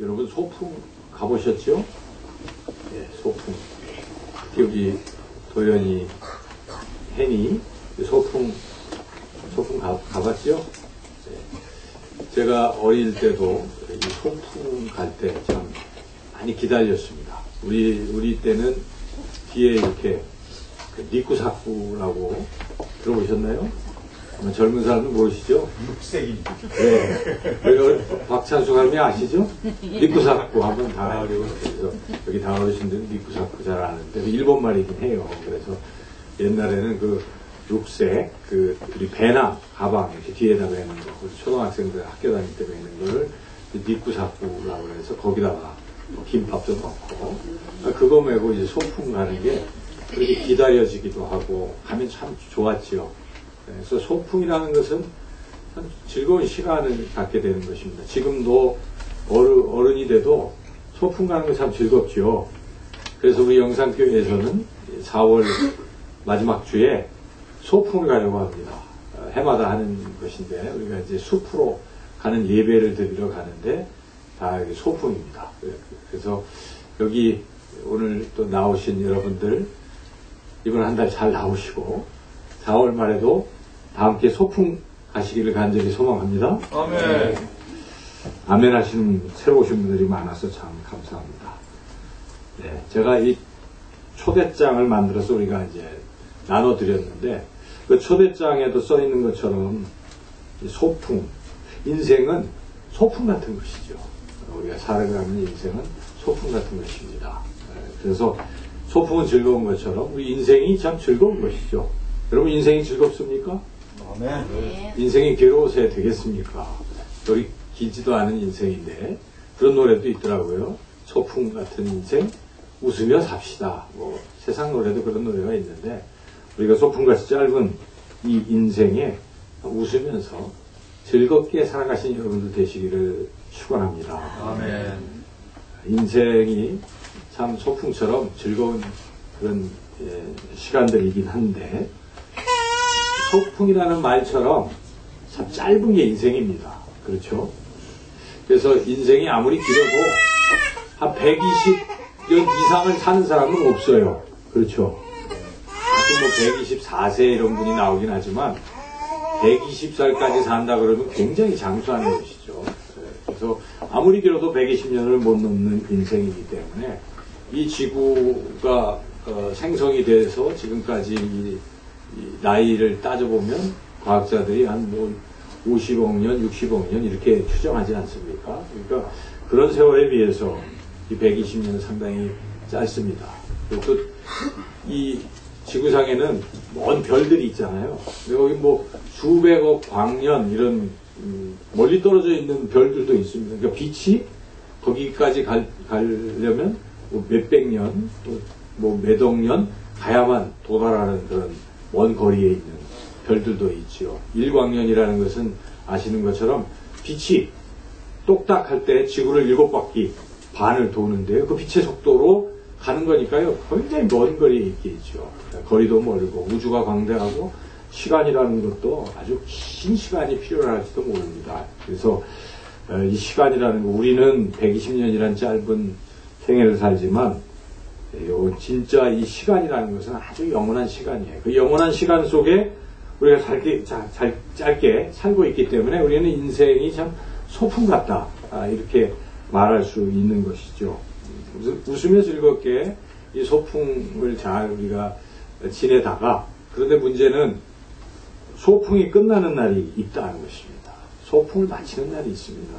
여러분 소풍 가보셨죠? 예, 소풍. 특히 우리 도연이, 혜니 소풍 가봤죠? 예. 제가 어릴 때도 이 소풍 갈 때 참 많이 기다렸습니다. 우리 때는 뒤에 이렇게 니꾸사쿠라고 들어보셨나요? 젊은 사람들 모르시죠? 육색이. 네. 박찬수 감이 아시죠? 니꾸사쿠 하면 다 그래서 여기 다 어르신들은 니꾸사쿠 잘 아는데 일본 말이긴 해요. 그래서 옛날에는 그 육색 우리 배낭 가방 이렇게 뒤에다 매는 거, 초등학생들 학교 다닐 때 매는 거를 니꾸사쿠라고 해서 거기다가 김밥도 넣고 그거 메고 이제 소풍 가는 게 그렇게 기다려지기도 하고 가면 참 좋았지요. 그래서 소풍이라는 것은 참 즐거운 시간을 갖게 되는 것입니다. 지금도 어른이 돼도 소풍 가는 거 참 즐겁죠. 그래서 우리 영산교회에서는 4월 마지막 주에 소풍을 가려고 합니다. 해마다 하는 것인데 우리가 이제 숲으로 가는 예배를 드리러 가는데 다 소풍입니다. 그래서 여기 오늘 또 나오신 여러분들 이번 한 달 잘 나오시고 4월 말에도 다 함께 소풍 가시기를 간절히 소망합니다. 아멘. 아멘 하시는 새로 오신 분들이 많아서 참 감사합니다. 네, 제가 이 초대장을 만들어서 우리가 이제 나눠드렸는데 그 초대장에도 써 있는 것처럼 소풍, 인생은 소풍 같은 것이죠. 우리가 살아가는 인생은 소풍 같은 것입니다. 그래서 소풍은 즐거운 것처럼 우리 인생이 참 즐거운 것이죠. 여러분 인생이 즐겁습니까? 아멘. 인생이 괴로워서야 되겠습니까? 우리 길지도 않은 인생인데 그런 노래도 있더라고요. 소풍 같은 인생 웃으며 삽시다. 뭐 세상 노래도 그런 노래가 있는데 우리가 소풍같이 짧은 이 인생에 웃으면서 즐겁게 살아가신 여러분들 되시기를 축원합니다. 아멘. 인생이 참 소풍처럼 즐거운 그런 시간들이긴 한데 소풍이라는 말처럼 참 짧은 게 인생입니다. 그렇죠? 그래서 인생이 아무리 길어도 한 120년 이상을 사는 사람은 없어요. 그렇죠? 가끔 뭐 124세 이런 분이 나오긴 하지만 120살까지 산다 그러면 굉장히 장수하는 것이죠. 그래서 아무리 길어도 120년을 못 넘는 인생이기 때문에 이 지구가 생성이 돼서 지금까지 이 나이를 따져보면 과학자들이 한 뭐 50억 년, 60억 년 이렇게 추정하지 않습니까? 그러니까 그런 세월에 비해서 이 120년은 상당히 짧습니다. 그리고 이 지구상에는 먼 별들이 있잖아요. 여기 뭐 수백억 광년 이런 멀리 떨어져 있는 별들도 있습니다. 그러니까 빛이 거기까지 가려면 뭐 몇백 년, 또 뭐 몇억 년 가야만 도달하는 그런 먼 거리에 있는 별들도 있지요. 일광년이라는 것은 아시는 것처럼 빛이 똑딱할 때 지구를 7바퀴 반을 도는데요. 그 빛의 속도로 가는 거니까요. 굉장히 먼 거리에 있겠죠. 거리도 멀고 우주가 광대하고 시간이라는 것도 아주 긴 시간이 필요할지도 모릅니다. 그래서 이 시간이라는 거 우리는 120년이란 짧은 생애를 살지만 진짜 이 시간이라는 것은 아주 영원한 시간이에요. 그 영원한 시간 속에 우리가 짧게 살고 있기 때문에 우리는 인생이 참 소풍 같다. 이렇게 말할 수 있는 것이죠. 웃으며 즐겁게 이 소풍을 잘 우리가 지내다가 그런데 문제는 소풍이 끝나는 날이 있다는 것입니다. 소풍을 마치는 날이 있습니다.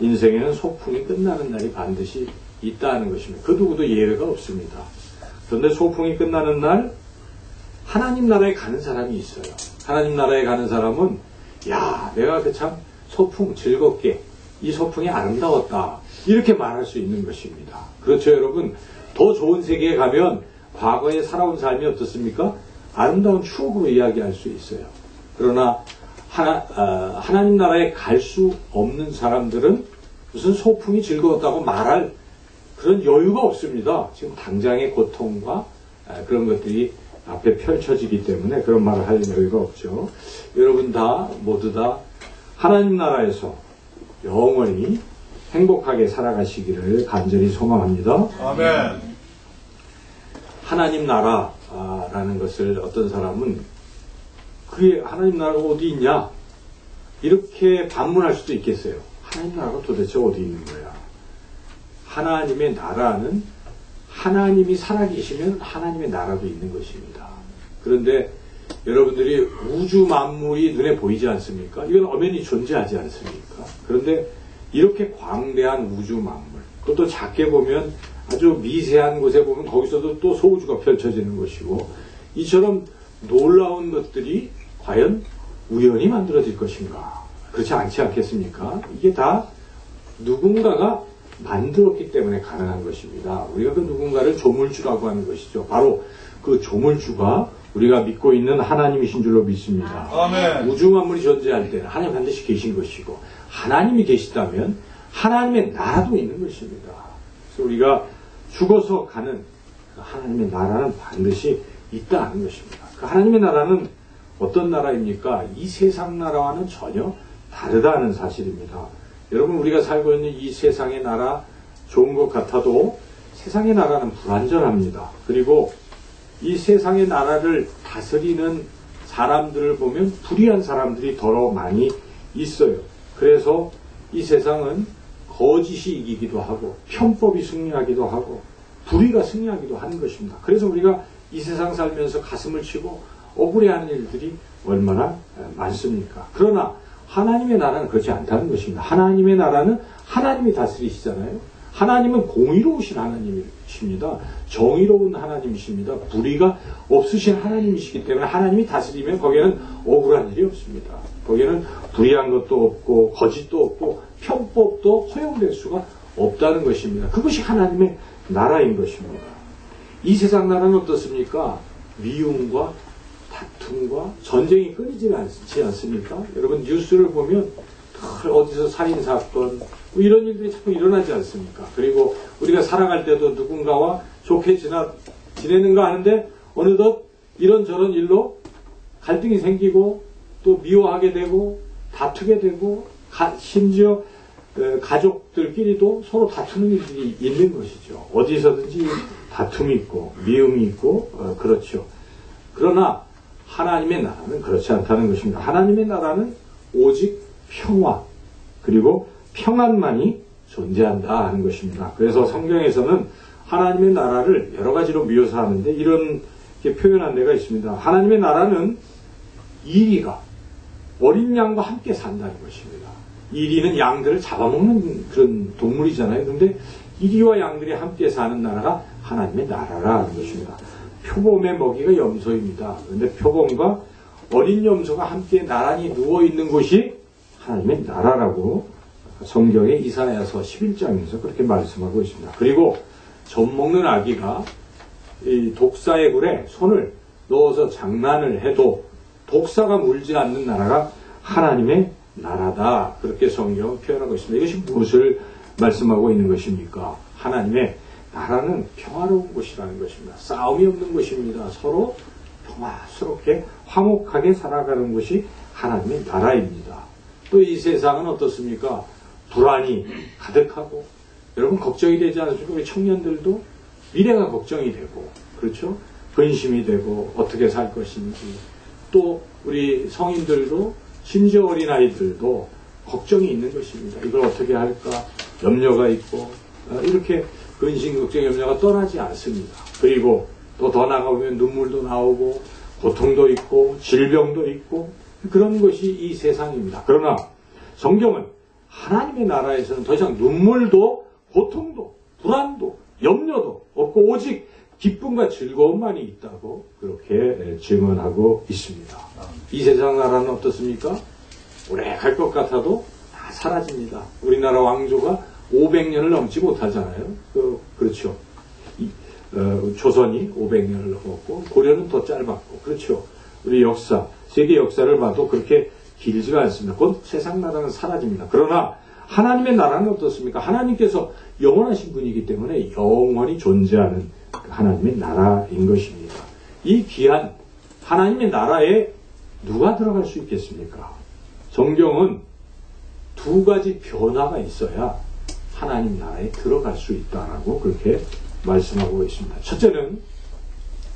인생에는 소풍이 끝나는 날이 반드시 있다는 것입니다. 그 누구도 예외가 없습니다. 그런데 소풍이 끝나는 날 하나님 나라에 가는 사람이 있어요. 하나님 나라에 가는 사람은 야 내가 그 참 소풍 즐겁게 이 소풍이 아름다웠다 이렇게 말할 수 있는 것입니다. 그렇죠 여러분? 더 좋은 세계에 가면 과거에 살아온 삶이 어떻습니까? 아름다운 추억으로 이야기할 수 있어요. 그러나 하나님 나라에 갈 수 없는 사람들은 무슨 소풍이 즐거웠다고 말할 그런 여유가 없습니다. 지금 당장의 고통과 그런 것들이 앞에 펼쳐지기 때문에 그런 말을 할 여유가 없죠. 여러분 모두 다 하나님 나라에서 영원히 행복하게 살아가시기를 간절히 소망합니다. 아멘. 하나님 나라라는 것을 어떤 사람은 그게 하나님 나라가 어디 있냐? 이렇게 반문할 수도 있겠어요. 하나님 나라가 도대체 어디 있는 거야? 하나님의 나라는 하나님이 살아계시면 하나님의 나라도 있는 것입니다. 그런데 여러분들이 우주 만물이 눈에 보이지 않습니까? 이건 엄연히 존재하지 않습니까? 그런데 이렇게 광대한 우주 만물, 그것도 작게 보면 아주 미세한 곳에 보면 거기서도 또 소우주가 펼쳐지는 것이고, 이처럼 놀라운 것들이 과연 우연히 만들어질 것인가? 그렇지 않지 않겠습니까? 이게 다 누군가가 만들었기 때문에 가능한 것입니다. 우리가 그 누군가를 조물주라고 하는 것이죠. 바로 그 조물주가 우리가 믿고 있는 하나님이신 줄로 믿습니다. 아멘. 우주 만물이 존재할 때는 하나님 반드시 계신 것이고, 하나님이 계시다면 하나님의 나라도 있는 것입니다. 그래서 우리가 죽어서 가는 하나님의 나라는 반드시 있다는 것입니다. 그 하나님의 나라는 어떤 나라입니까? 이 세상 나라와는 전혀 다르다는 사실입니다. 여러분, 우리가 살고 있는 이 세상의 나라 좋은 것 같아도 세상의 나라는 불완전합니다. 그리고 이 세상의 나라를 다스리는 사람들을 보면 불의한 사람들이 더러 많이 있어요. 그래서 이 세상은 거짓이 이기기도 하고 편법이 승리하기도 하고 불의가 승리하기도 하는 것입니다. 그래서 우리가 이 세상 살면서 가슴을 치고 억울해하는 일들이 얼마나 많습니까? 그러나 하나님의 나라는 그렇지 않다는 것입니다. 하나님의 나라는 하나님이 다스리시잖아요. 하나님은 공의로우신 하나님이십니다. 정의로운 하나님이십니다. 불의가 없으신 하나님이시기 때문에 하나님이 다스리면 거기에는 억울한 일이 없습니다. 거기에는 불의한 것도 없고 거짓도 없고 편법도 허용될 수가 없다는 것입니다. 그것이 하나님의 나라인 것입니다. 이 세상 나라는 어떻습니까? 미움과 다툼과 전쟁이 끊이지 않지 않습니까? 여러분 뉴스를 보면 어디서 살인사건 뭐 이런 일들이 자꾸 일어나지 않습니까? 그리고 우리가 살아갈 때도 누군가와 좋게 지내는가 하는데 어느덧 이런저런 일로 갈등이 생기고 또 미워하게 되고 다투게 되고 심지어 가족들끼리도 서로 다투는 일들이 있는 것이죠. 어디서든지 다툼이 있고 미움이 있고 그렇죠. 그러나 하나님의 나라는 그렇지 않다는 것입니다. 하나님의 나라는 오직 평화 그리고 평안만이 존재한다 하는 것입니다. 그래서 성경에서는 하나님의 나라를 여러 가지로 묘사하는데 이런 표현한 데가 있습니다. 하나님의 나라는 이리가 어린 양과 함께 산다는 것입니다. 이리는 양들을 잡아먹는 그런 동물이잖아요. 그런데 이리와 양들이 함께 사는 나라가 하나님의 나라라는 것입니다. 표범의 먹이가 염소입니다. 그런데 표범과 어린 염소가 함께 나란히 누워있는 곳이 하나님의 나라라고 성경의 이사야서 11장에서 그렇게 말씀하고 있습니다. 그리고 젖먹는 아기가 이 독사의 굴에 손을 넣어서 장난을 해도 독사가 물지 않는 나라가 하나님의 나라다. 그렇게 성경은 표현하고 있습니다. 이것이 무엇을 말씀하고 있는 것입니까? 하나님의 나라는 평화로운 곳이라는 것입니다. 싸움이 없는 것입니다. 서로 평화스럽게 화목하게 살아가는 것이 하나님의 나라입니다. 또 이 세상은 어떻습니까? 불안이 가득하고 여러분 걱정이 되지 않습니까? 우리 청년들도 미래가 걱정이 되고 그렇죠? 근심이 되고 어떻게 살 것인지 또 우리 성인들도 심지어 어린아이들도 걱정이 있는 것입니다. 이걸 어떻게 할까? 염려가 있고 이렇게 근심, 걱정, 염려가 떠나지 않습니다. 그리고 또 더 나가보면 눈물도 나오고 고통도 있고 질병도 있고 그런 것이 이 세상입니다. 그러나 성경은 하나님의 나라에서는 더 이상 눈물도 고통도 불안도 염려도 없고 오직 기쁨과 즐거움만이 있다고 그렇게 증언하고 있습니다. 이 세상 나라는 어떻습니까? 오래 갈 것 같아도 다 사라집니다. 우리나라 왕조가 500년을 넘지 못하잖아요. 그렇죠. 조선이 500년을 넘었고 고려는 더 짧았고 그렇죠. 우리 역사, 세계 역사를 봐도 그렇게 길지가 않습니다. 곧 세상 나라는 사라집니다. 그러나 하나님의 나라는 어떻습니까? 하나님께서 영원하신 분이기 때문에 영원히 존재하는 하나님의 나라인 것입니다. 이 귀한 하나님의 나라에 누가 들어갈 수 있겠습니까? 성경은 두 가지 변화가 있어야 하나님 나라에 들어갈 수 있다라고 그렇게 말씀하고 있습니다. 첫째는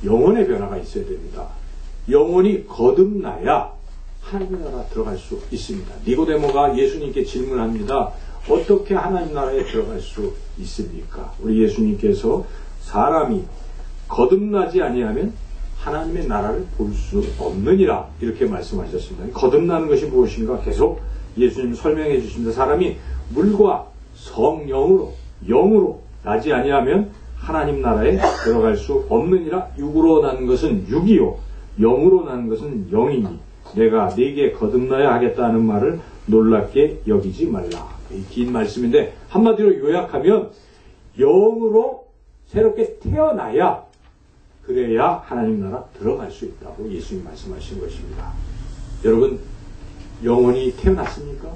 영혼의 변화가 있어야 됩니다. 영혼이 거듭나야 하나님 나라 들어갈 수 있습니다. 니고데모가 예수님께 질문합니다. 어떻게 하나님 나라에 들어갈 수 있습니까? 우리 예수님께서 사람이 거듭나지 아니하면 하나님의 나라를 볼 수 없느니라 이렇게 말씀하셨습니다. 거듭나는 것이 무엇인가 계속 예수님 설명해 주십니다. 사람이 물과 성령으로 영으로 나지 아니하면 하나님 나라에 들어갈 수 없느니라. 육으로 나는 것은 육이요 영으로 나는 것은 영이니 내가 네게 거듭나야 하겠다는 말을 놀랍게 여기지 말라. 이 긴 말씀인데 한마디로 요약하면 영으로 새롭게 태어나야 그래야 하나님 나라 들어갈 수 있다고 예수님 말씀하신 것입니다. 여러분 영혼이 태어났습니까?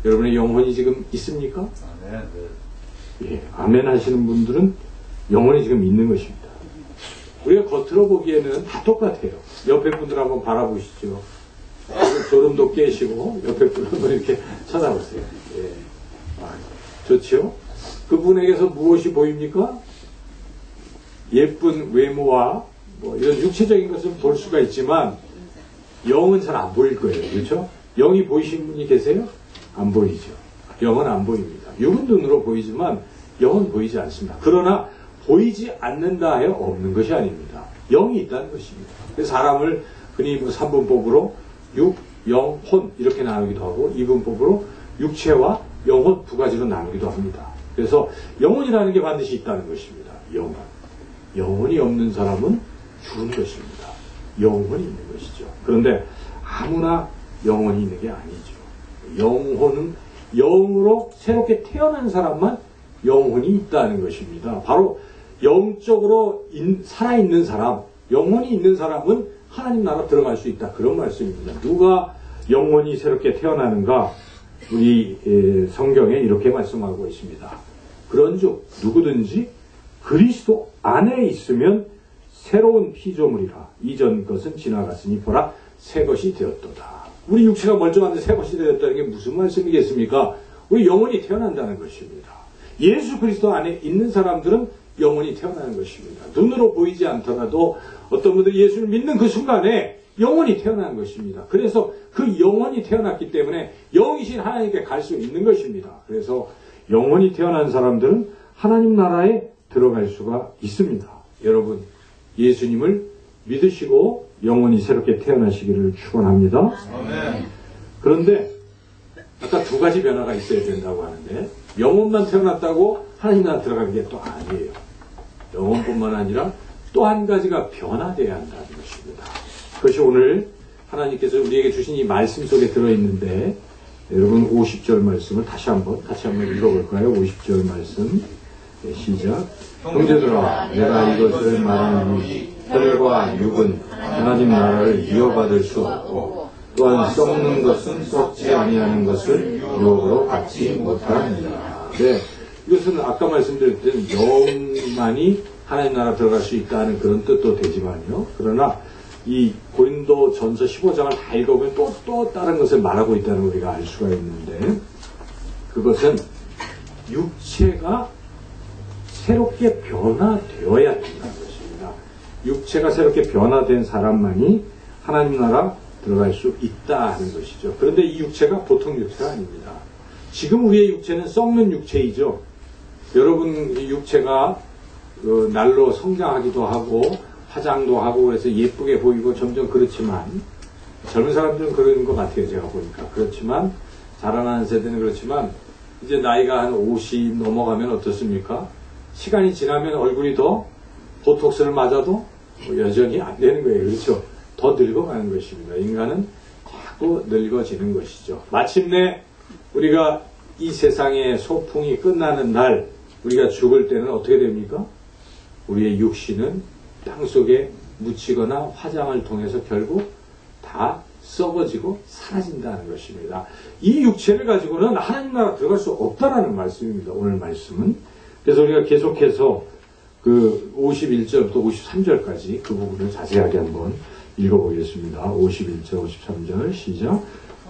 여러분의 영혼이 지금 있습니까? 아멘. 예, 아멘 하시는 분들은 영혼이 지금 있는 것입니다. 우리가 겉으로 보기에는 다 똑같아요. 옆에 분들 한번 바라보시죠. 졸음도 깨시고 옆에 분을 한번 이렇게 쳐다보세요. 예. 좋죠? 그분에게서 무엇이 보입니까? 예쁜 외모와 뭐 이런 육체적인 것을 볼 수가 있지만 영은 잘 안 보일 거예요. 그렇죠? 영이 보이신 분이 계세요? 안 보이죠. 영은 안 보입니다. 육은 눈으로 보이지만 영은 보이지 않습니다. 그러나 보이지 않는다 하여 없는 것이 아닙니다. 영이 있다는 것입니다. 그래서 사람을 흔히 뭐 3분법으로 육, 영, 혼 이렇게 나누기도 하고 2분법으로 육체와 영혼 두 가지로 나누기도 합니다. 그래서 영혼이라는 게 반드시 있다는 것입니다. 영혼. 영혼이 없는 사람은 죽은 것입니다. 영혼이 있는 것이죠. 그런데 아무나 영혼이 있는 게 아니죠. 영혼은 영으로 새롭게 태어난 사람만 영혼이 있다는 것입니다. 바로 영적으로 살아있는 사람, 영혼이 있는 사람은 하나님 나라 들어갈 수 있다. 그런 말씀입니다. 누가 영혼이 새롭게 태어나는가? 우리 성경에 이렇게 말씀하고 있습니다. 그런즉 누구든지 그리스도 안에 있으면 새로운 피조물이라. 이전 것은 지나갔으니 보라 새 것이 되었도다. 우리 육체가 멀쩡한데 새 것이 되었다는 게 무슨 말씀이겠습니까? 우리 영혼이 태어난다는 것입니다. 예수 그리스도 안에 있는 사람들은 영혼이 태어나는 것입니다. 눈으로 보이지 않더라도 어떤 분들이 예수를 믿는 그 순간에 영혼이 태어나는 것입니다. 그래서 그 영혼이 태어났기 때문에 영이신 하나님께 갈 수 있는 것입니다. 그래서 영혼이 태어난 사람들은 하나님 나라에 들어갈 수가 있습니다. 여러분 예수님을 믿으시고 영혼이 새롭게 태어나시기를 축원합니다. 아멘. 그런데 아까 두 가지 변화가 있어야 된다고 하는데 영혼만 태어났다고 하나님 나라 들어가는 게 또 아니에요. 영혼뿐만 아니라 또 한 가지가 변화되어야 한다는 것입니다. 그것이 오늘 하나님께서 우리에게 주신 이 말씀 속에 들어있는데 여러분 50절 말씀을 같이 한번 읽어볼까요? 50절 말씀 시작. 형제들아 내가 이것을 말하노니 혈과 육은 하나님 나라를 이어받을 수 없고 또한 썩는 것은 썩지 아니하는 것을 유혹으로 받지 못하느니라. 네, 이것은 아까 말씀드렸던 영만이 하나님 나라 들어갈 수 있다는 그런 뜻도 되지만요. 그러나 이 고린도 전서 15장을 다 읽어보면 또 다른 것을 말하고 있다는 걸 우리가 알 수가 있는데 그것은 육체가 새롭게 변화되어야 된다는 것입니다. 육체가 새롭게 변화된 사람만이 하나님 나라 들어갈 수 있다 하는 것이죠. 그런데 이 육체가 보통 육체가 아닙니다. 지금 우리의 육체는 썩는 육체이죠. 여러분 이 육체가 날로 성장하기도 하고 화장도 하고 그래서 예쁘게 보이고 점점 그렇지만 젊은 사람들은 그런 것 같아요. 제가 보니까. 그렇지만 자라나는 세대는 그렇지만 이제 나이가 한 50 넘어가면 어떻습니까? 시간이 지나면 얼굴이 더 보톡스를 맞아도 여전히 안 되는 거예요. 그렇죠? 더 늙어가는 것입니다. 인간은 자꾸 늙어지는 것이죠. 마침내 우리가 이 세상의 소풍이 끝나는 날 우리가 죽을 때는 어떻게 됩니까? 우리의 육신은 땅속에 묻히거나 화장을 통해서 결국 다 썩어지고 사라진다는 것입니다. 이 육체를 가지고는 하나님 나라 들어갈 수 없다라는 말씀입니다. 오늘 말씀은. 그래서 우리가 계속해서 그 51절부터 53절까지 그 부분을 자세하게 한번 읽어보겠습니다. 51절, 53절 시작.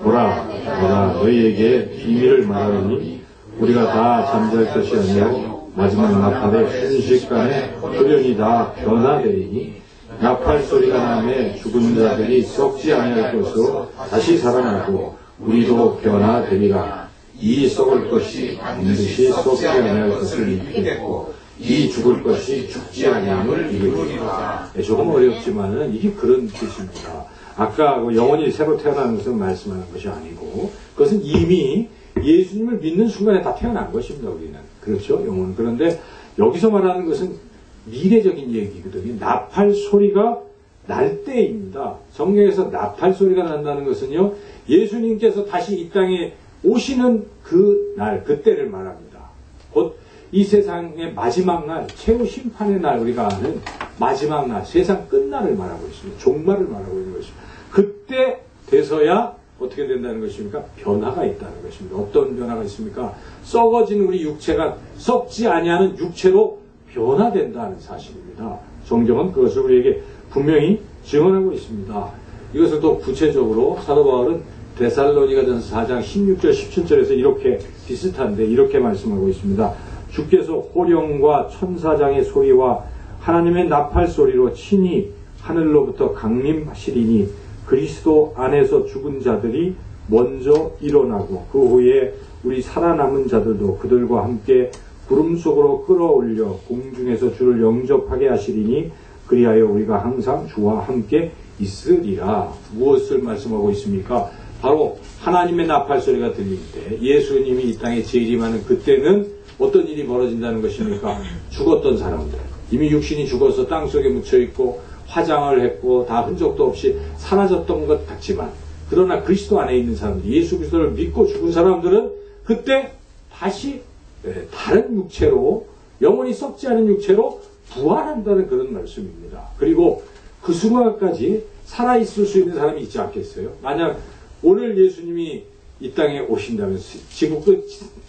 보라, 내가 너희에게 비밀을 말하노니 우리가 다 잠잘 것이 아니요 마지막 나팔의 순식간에 홀연히 다 변화되리니 나팔 소리가 나매 죽은 자들이 썩지 아니할 것으로 다시 살아나고 우리도 변화되리라. 이 썩을 것이 반드시 썩지 아니할 것을 믿겠고 이 죽을 것이 죽지 아니함을 이루리라. 조금 어렵지만은 이게 그런 뜻입니다. 아까 영원히 새로 태어나는 것을 말씀하는 것이 아니고 그것은 이미 예수님을 믿는 순간에 다 태어난 것입니다. 우리는 그렇죠, 영혼. 그런데 여기서 말하는 것은 미래적인 얘기거든요. 나팔 소리가 날 때입니다. 성경에서 나팔 소리가 난다는 것은요, 예수님께서 다시 이 땅에 오시는 그 날, 그때를 말합니다. 곧 이 세상의 마지막 날, 최후 심판의 날, 우리가 아는 마지막 날, 세상 끝날을 말하고 있습니다. 종말을 말하고 있는 것입니다. 그때 돼서야 어떻게 된다는 것입니까? 변화가 있다는 것입니다. 어떤 변화가 있습니까? 썩어진 우리 육체가 썩지 아니하는 육체로 변화된다는 사실입니다. 성경은 그것을 우리에게 분명히 증언하고 있습니다. 이것을 또 구체적으로 사도 바울은 데살로니가전서 4장 16절 17절에서 이렇게 비슷한데 이렇게 말씀하고 있습니다. 주께서 호령과 천사장의 소리와 하나님의 나팔 소리로 친히 하늘로부터 강림하시리니 그리스도 안에서 죽은 자들이 먼저 일어나고 그 후에 우리 살아남은 자들도 그들과 함께 구름 속으로 끌어올려 공중에서 주를 영접하게 하시리니 그리하여 우리가 항상 주와 함께 있으리라. 무엇을 말씀하고 있습니까? 바로 하나님의 나팔 소리가 들릴 때 예수님이 이 땅에 재림하는 그때는 어떤 일이 벌어진다는 것입니까? 죽었던 사람들, 이미 육신이 죽어서 땅속에 묻혀있고 화장을 했고 다 흔적도 없이 사라졌던 것 같지만 그러나 그리스도 안에 있는 사람들, 예수 그리스도를 믿고 죽은 사람들은 그때 다시 다른 육체로, 영원히 썩지 않은 육체로 부활한다는 그런 말씀입니다. 그리고 그 순간까지 살아있을 수 있는 사람이 있지 않겠어요? 만약 오늘 예수님이 이 땅에 오신다면 지구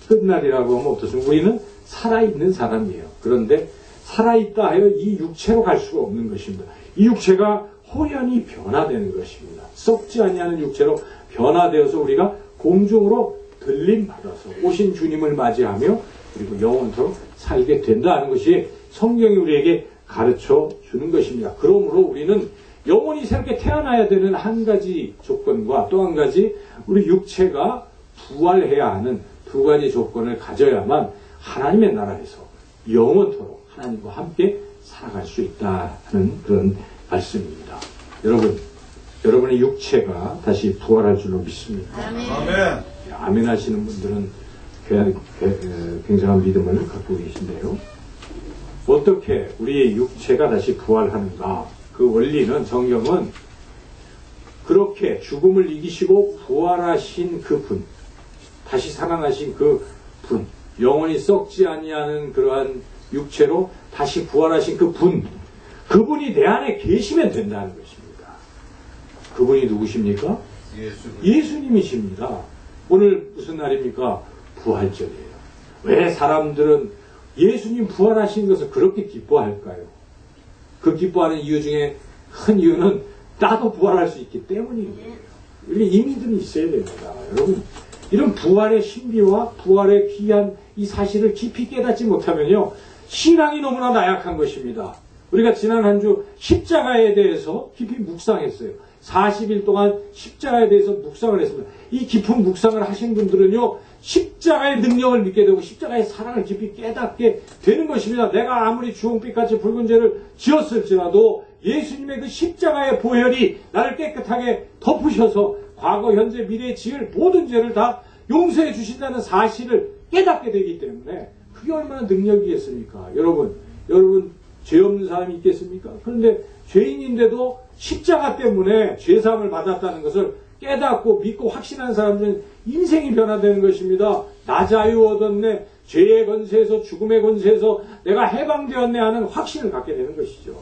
끝날이라고 하면 어떻습니까? 우리는 살아있는 사람이에요. 그런데 살아있다 하여 이 육체로 갈 수가 없는 것입니다. 이 육체가 호련히 변화되는 것입니다. 썩지 아니하는 육체로 변화되어서 우리가 공중으로 들림받아서 오신 주님을 맞이하며 그리고 영원토록 살게 된다는 것이 성경이 우리에게 가르쳐 주는 것입니다. 그러므로 우리는 영원히 새롭게 태어나야 되는 한 가지 조건과 또 한 가지 우리 육체가 부활해야 하는 두 가지 조건을 가져야만 하나님의 나라에서 영원토록 하나님과 함께 살아갈 수 있다는 그런 말씀입니다. 여러분의 육체가 다시 부활할 줄로 믿습니다. 아멘. 아멘 하시는 분들은 굉장한 믿음을 갖고 계신데요. 어떻게 우리의 육체가 다시 부활하는가? 그 원리는 성경은 그렇게 죽음을 이기시고 부활하신 그 분, 다시 살아나신 그 분, 영원히 썩지 아니하는 그러한 육체로 다시 부활하신 그 분, 그분이 내 안에 계시면 된다는 것입니다. 그분이 누구십니까? 예수님이십니다. 오늘 무슨 날입니까? 부활절이에요. 왜 사람들은 예수님 부활하신 것을 그렇게 기뻐할까요? 그 기뻐하는 이유 중에 큰 이유는 나도 부활할 수 있기 때문인 거예요. 이 믿음이 있어야 됩니다. 여러분, 이런 부활의 신비와 부활의 귀한 이 사실을 깊이 깨닫지 못하면요, 신앙이 너무나 나약한 것입니다. 우리가 지난 한 주 십자가에 대해서 깊이 묵상했어요. 40일 동안 십자가에 대해서 묵상을 했습니다. 이 깊은 묵상을 하신 분들은요, 십자가의 능력을 믿게 되고 십자가의 사랑을 깊이 깨닫게 되는 것입니다. 내가 아무리 주홍빛같이 붉은 죄를 지었을지라도 예수님의 그 십자가의 보혈이 나를 깨끗하게 덮으셔서 과거, 현재, 미래에 지을 모든 죄를 다 용서해 주신다는 사실을 깨닫게 되기 때문에 그게 얼마나 능력이겠습니까? 여러분 죄 없는 사람이 있겠습니까? 그런데 죄인인데도 십자가 때문에 죄사함을 받았다는 것을 깨닫고 믿고 확신한 사람들은 인생이 변화되는 것입니다. 나 자유 얻었네, 죄의 권세에서 죽음의 권세에서 내가 해방되었네 하는 확신을 갖게 되는 것이죠.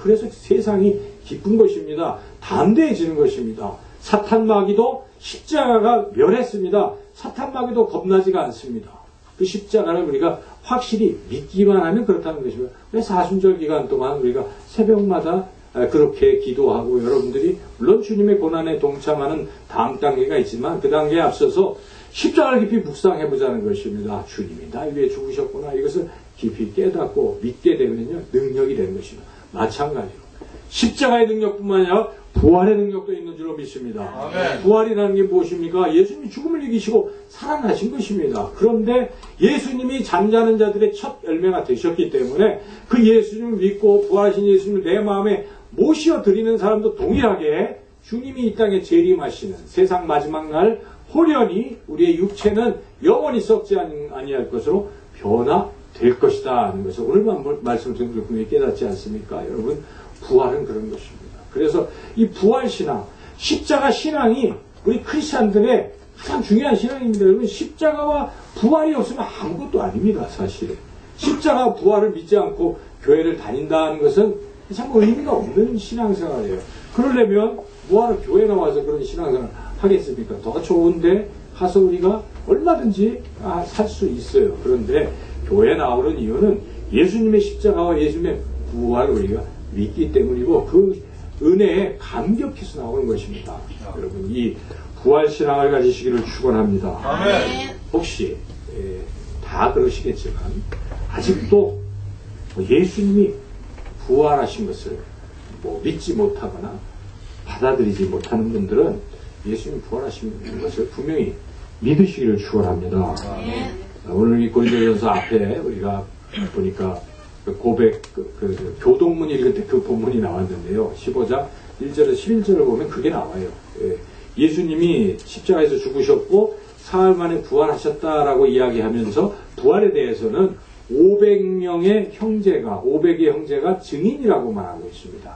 그래서 세상이 기쁜 것입니다. 담대해지는 것입니다. 사탄 마귀도 십자가가 멸했습니다. 사탄 마귀도 겁나지가 않습니다. 그 십자가를 우리가 확실히 믿기만 하면 그렇다는 것입니다. 왜 사순절 기간 동안 우리가 새벽마다 그렇게 기도하고 여러분들이 물론 주님의 고난에 동참하는 다음 단계가 있지만 그 단계에 앞서서 십자가를 깊이 묵상해보자는 것입니다. 주님이 나 위해 죽으셨구나. 이것을 깊이 깨닫고 믿게 되면요, 능력이 되는 것입니다. 마찬가지로 십자가의 능력뿐만 아니라 부활의 능력도 있는 줄로 믿습니다. 아멘. 부활이라는 게 무엇입니까? 예수님이 죽음을 이기시고 살아나신 것입니다. 그런데 예수님이 잠자는 자들의 첫 열매가 되셨기 때문에 그 예수님을 믿고 부활하신 예수님을 내 마음에 모시어 드리는 사람도 동일하게 주님이 이 땅에 재림하시는 세상 마지막 날 호련히 우리의 육체는 영원히 썩지 아니할 것으로 변화될 것이다 하는 것을 오늘 말씀을 듣는 분명히 깨닫지 않습니까? 여러분, 부활은 그런 것입니다. 그래서 이 부활신앙, 십자가 신앙이 우리 크리스찬들의 가장 중요한 신앙입니다. 여러분, 십자가와 부활이 없으면 아무것도 아닙니다, 사실. 십자가 부활을 믿지 않고 교회를 다닌다는 것은 참 의미가 없는 신앙생활이에요. 그러려면 뭐하러 교회 나와서 그런 신앙생활을 하겠습니까? 더 좋은데 가서 우리가 얼마든지 살 수 있어요. 그런데 교회 나오는 이유는 예수님의 십자가와 예수님의 부활을 우리가 믿기 때문이고 그 은혜에 감격해서 나오는 것입니다. 여러분, 이 부활신앙을 가지시기를 축원합니다. 아멘. 혹시 다 그러시겠지만 아직도 예수님이 부활하신 것을 믿지 못하거나 받아들이지 못하는 분들은 예수님 부활하신 것을 분명히 믿으시기를 축원합니다. 오늘 이 고린도전서 앞에 우리가 보니까 고백, 교동문 읽을 때 그 본문이 나왔는데요. 15장 1절에서 11절을 보면 그게 나와요. 예수님이 십자가에서 죽으셨고 사흘 만에 부활하셨다라고 이야기하면서 부활에 대해서는 500명의 형제가 500의 형제가 증인이라고 말하고 있습니다.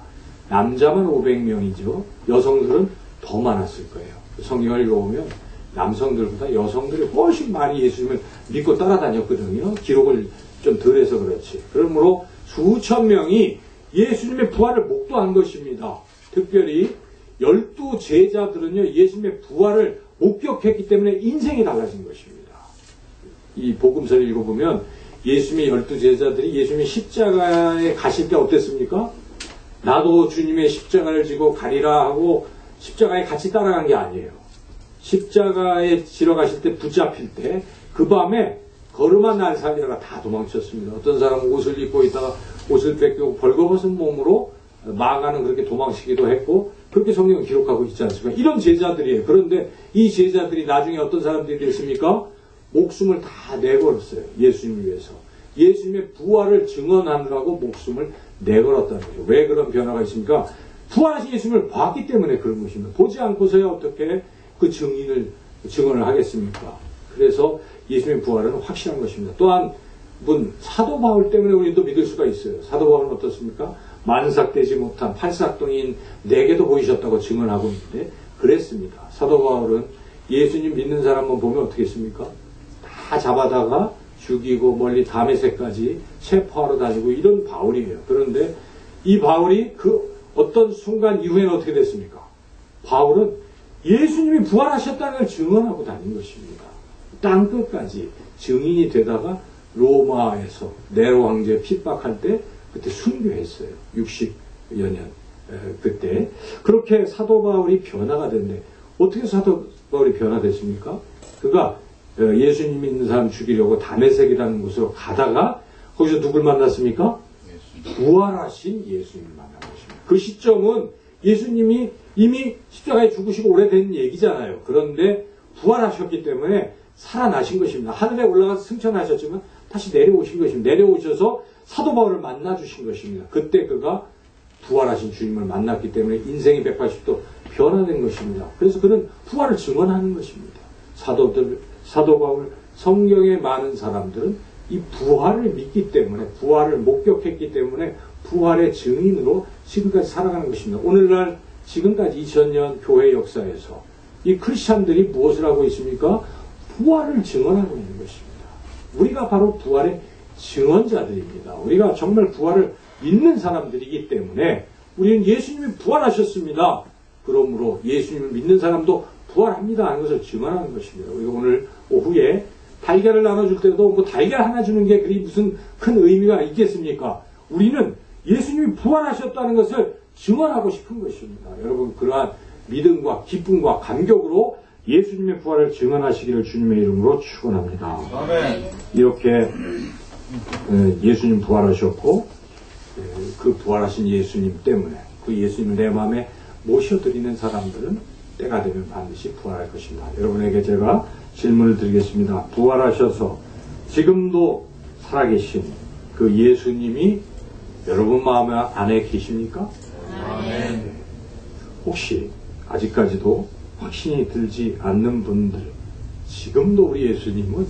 남자만 500명이죠. 여성들은 더 많았을 거예요. 성경을 읽어보면 남성들보다 여성들이 훨씬 많이 예수님을 믿고 따라다녔거든요. 기록을 좀 덜해서 그렇지. 그러므로 수천 명이 예수님의 부활을 목도한 것입니다. 특별히 12 제자들은요, 예수님의 부활을 목격했기 때문에 인생이 달라진 것입니다. 이 복음서를 읽어보면 예수님의 12 제자들이 예수님의 십자가에 가실 때 어땠습니까? 나도 주님의 십자가를 지고 가리라 하고 십자가에 같이 따라간 게 아니에요. 십자가에 지러 가실 때 붙잡힐 때 그 밤에 걸음한 날사니라가 다 도망쳤습니다. 어떤 사람은 옷을 입고 있다가 옷을 뺏기고 벌거벗은 몸으로 마가는 그렇게 도망치기도 했고 그렇게 성경은 기록하고 있지 않습니까? 이런 제자들이에요. 그런데 이 제자들이 나중에 어떤 사람들이 됐습니까? 목숨을 다 내걸었어요. 예수님을 위해서. 예수님의 부활을 증언하느라고 목숨을 내걸었다는 거죠. 왜 그런 변화가 있습니까? 부활하신 예수님을 봤기 때문에 그런 것입니다. 보지 않고서야 어떻게 그 증언을 하겠습니까? 그래서 예수님의 부활은 확실한 것입니다. 또한 사도 바울 때문에 우리도 믿을 수가 있어요. 사도 바울은 어떻습니까? 만삭되지 못한 팔삭동인 내게도 보이셨다고 증언하고 있는데 그랬습니다. 사도 바울은 예수님 믿는 사람만 보면 어떻게 했습니까? 다 잡아다가 죽이고 멀리 다메섹까지 체포하러 다니고 이런 바울이에요. 그런데 이 바울이 그 어떤 순간 이후에는 어떻게 됐습니까? 바울은 예수님이 부활하셨다는 걸 증언하고 다닌 것입니다. 땅끝까지 증인이 되다가 로마에서 네로 황제 핍박할 때 그때 순교했어요. 60여 년 그때. 그렇게 사도 바울이 변화가 됐는데 어떻게 사도 바울이 변화됐습니까? 그가 예수님 믿는 사람 죽이려고 다메섹이라는 곳으로 가다가 거기서 누굴 만났습니까? 부활하신 예수님을 만난 것입니다. 그 시점은 예수님이 이미 십자가에 죽으시고 오래된 얘기잖아요. 그런데 부활하셨기 때문에 살아나신 것입니다. 하늘에 올라가서 승천하셨지만 다시 내려오신 것입니다. 내려오셔서 사도 바울을 만나주신 것입니다. 그때 그가 부활하신 주님을 만났기 때문에 인생이 180도 변화된 것입니다. 그래서 그는 부활을 증언하는 것입니다. 사도 바울, 성경에 많은 사람들은 이 부활을 믿기 때문에 부활을 목격했기 때문에 부활의 증인으로 지금까지 살아가는 것입니다. 오늘날 지금까지 2000년 교회 역사에서 이 크리스찬들이 무엇을 하고 있습니까? 부활을 증언하고 있는 것입니다. 우리가 바로 부활의 증언자들입니다. 우리가 정말 부활을 믿는 사람들이기 때문에 우리는 예수님이 부활하셨습니다. 그러므로 예수님을 믿는 사람도 부활합니다 하는 것을 증언하는 것입니다. 우리가 오늘 오후에 달걀을 나눠줄 때도 달걀 하나 주는 게 그리 무슨 큰 의미가 있겠습니까? 우리는 예수님이 부활하셨다는 것을 증언하고 싶은 것입니다. 여러분, 그러한 믿음과 기쁨과 감격으로 예수님의 부활을 증언하시기를 주님의 이름으로 축원합니다. 아멘. 이렇게 예수님 부활하셨고 그 부활하신 예수님 때문에 그 예수님을 내 마음에 모셔드리는 사람들은 때가 되면 반드시 부활할 것입니다. 여러분에게 제가 질문을 드리겠습니다. 부활하셔서 지금도 살아계신 그 예수님이 여러분 마음 안에 계십니까? 아멘. 혹시 아직까지도 확신이 들지 않는 분들, 지금도 우리 예수님은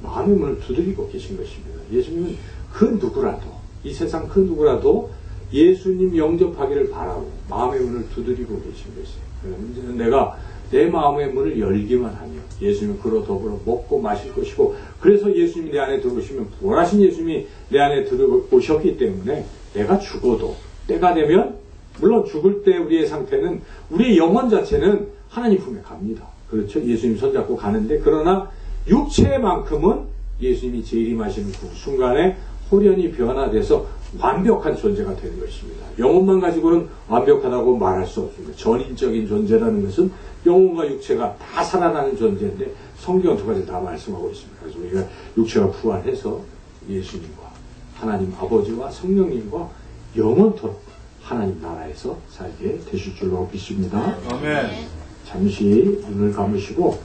마음의 문을 두드리고 계신 것입니다. 예수님은 그 누구라도, 이 세상 그 누구라도 예수님 영접하기를 바라고 마음의 문을 두드리고 계신 것이에요. 문제는 내가 내 마음의 문을 열기만 하면 예수님은 그로 더불어 먹고 마실 것이고, 그래서 예수님이 내 안에 들어오시면 부활하신 예수님이 내 안에 들어오셨기 때문에 내가 죽어도 때가 되면, 물론 죽을 때 우리의 상태는, 우리의 영혼 자체는 하나님 품에 갑니다. 그렇죠? 예수님 손잡고 가는데, 그러나 육체만큼은 예수님이 재림하시는 그 순간에 홀연히 변화돼서 완벽한 존재가 되는 것입니다. 영혼만 가지고는 완벽하다고 말할 수 없습니다. 전인적인 존재라는 것은 영혼과 육체가 다 살아나는 존재인데 성경은 두 가지 다 말씀하고 있습니다. 그래서 우리가 육체가 부활해서 예수님과 하나님 아버지와 성령님과 영원토록 하나님 나라에서 살게 되실 줄로 믿습니다. 아멘. 잠시 눈을 감으시고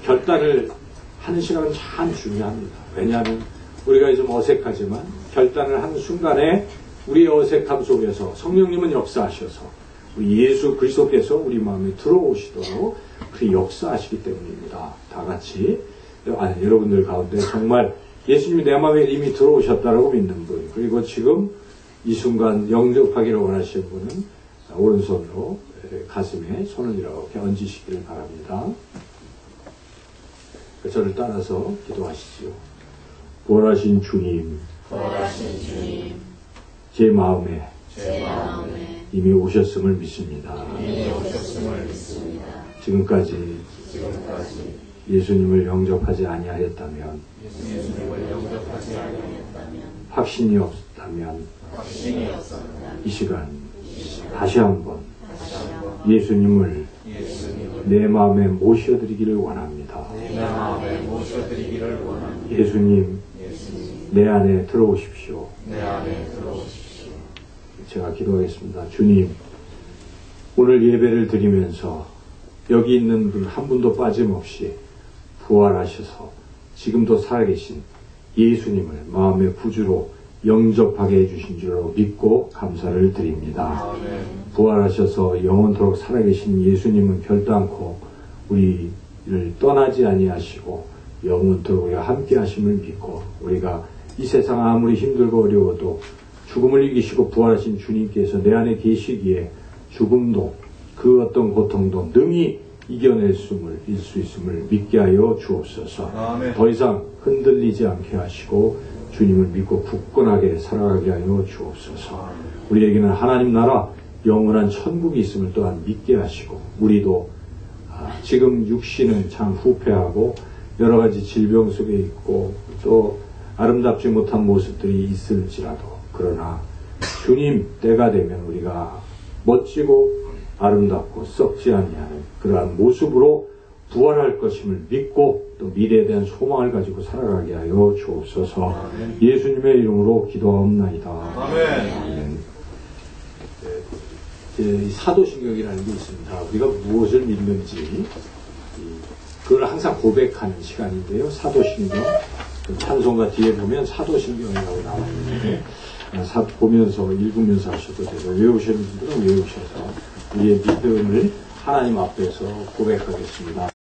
결단을 하는 시간은 참 중요합니다. 왜냐하면 우리가 좀 어색하지만 결단을 하는 순간에 우리의 어색함 속에서 성령님은 역사하셔서 우리 예수 그리스도께서 우리 마음에 들어오시도록 그 역사하시기 때문입니다. 다 같이 여러분들 가운데 정말 예수님이 내 마음에 이미 들어오셨다라고 믿는 분, 그리고 지금 이 순간 영접하기를 원하시는 분은 오른손으로 가슴에 손을 이렇게 얹으시기를 바랍니다. 저를 따라서 기도하시지요. 부활하신 주님, 제 마음에 이미 오셨음을 믿습니다. 지금까지 예수님을 영접하지 아니하였다면, 확신이 없다면 이 시간 다시 한번 예수님을 내 마음에 모셔드리기를 원합니다. 예수님, 내 안에 들어오십시오. 제가 기도하겠습니다. 주님, 오늘 예배를 드리면서 여기 있는 분 한 분도 빠짐없이 부활하셔서 지금도 살아계신 예수님을 마음의 구주로 영접하게 해주신 줄로 믿고 감사를 드립니다. 부활하셔서 영원토록 살아계신 예수님은 결단코 우리를 떠나지 아니하시고 영원토록 우리가 함께 하심을 믿고, 우리가 이 세상 아무리 힘들고 어려워도 죽음을 이기시고 부활하신 주님께서 내 안에 계시기에 죽음도 그 어떤 고통도 능히 이겨낼 수 있음을 믿게 하여 주옵소서. 아멘. 더 이상 흔들리지 않게 하시고 주님을 믿고 굳건하게 살아가게 하여 주옵소서. 우리에게는 하나님 나라 영원한 천국이 있음을 또한 믿게 하시고, 우리도 지금 육신은 참 후패하고 여러 가지 질병 속에 있고 또 아름답지 못한 모습들이 있을지라도, 그러나 주님 때가 되면 우리가 멋지고 아름답고 썩지 아니하는 그러한 모습으로 부활할 것임을 믿고 또 미래에 대한 소망을 가지고 살아가게 하여 주옵소서. 예수님의 이름으로 기도하옵나이다. 아멘. 사도신경이라는 게 있습니다. 우리가 무엇을 믿는지 그걸 항상 고백하는 시간인데요. 사도신경, 찬송가 뒤에 보면 사도신경이라고 나와 있는데 보면서 읽으면서 하셔도 되고, 외우시는 분들은 외우셔서 우리의 믿음을 하나님 앞에서 고백하겠습니다.